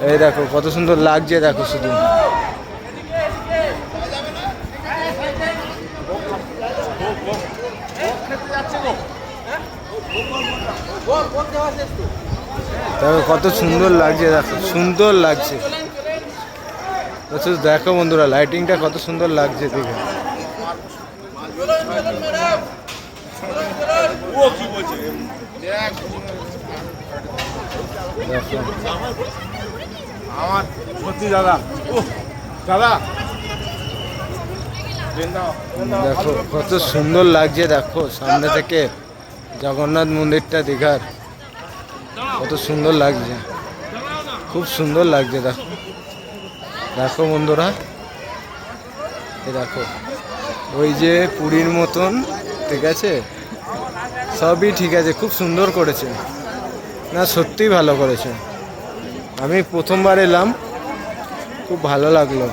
এই দেখো কত সুন্দর লাগছে, দেখো শুধু। দেখো কত সুন্দর লাগছে, দেখো সুন্দর লাগছে। দেখো বন্ধুরা, লাইটিংটা কত সুন্দর লাগছে দেখে। আমার সত্যি দাদা, দাদা দেখো কত সুন্দর লাগছে, দেখো সামনে থেকে জগন্নাথ মন্দিরটা দীঘার কত সুন্দর লাগছে, খুব সুন্দর লাগছে। দেখো দেখো বন্ধুরা, এই দেখো ওই যে পুরীর মতন, ঠিক আছে, সবই ঠিক আছে, খুব সুন্দর করেছে না, সত্যিই ভালো করেছে। আমি প্রথমবার এলাম, খুব ভালো লাগলো।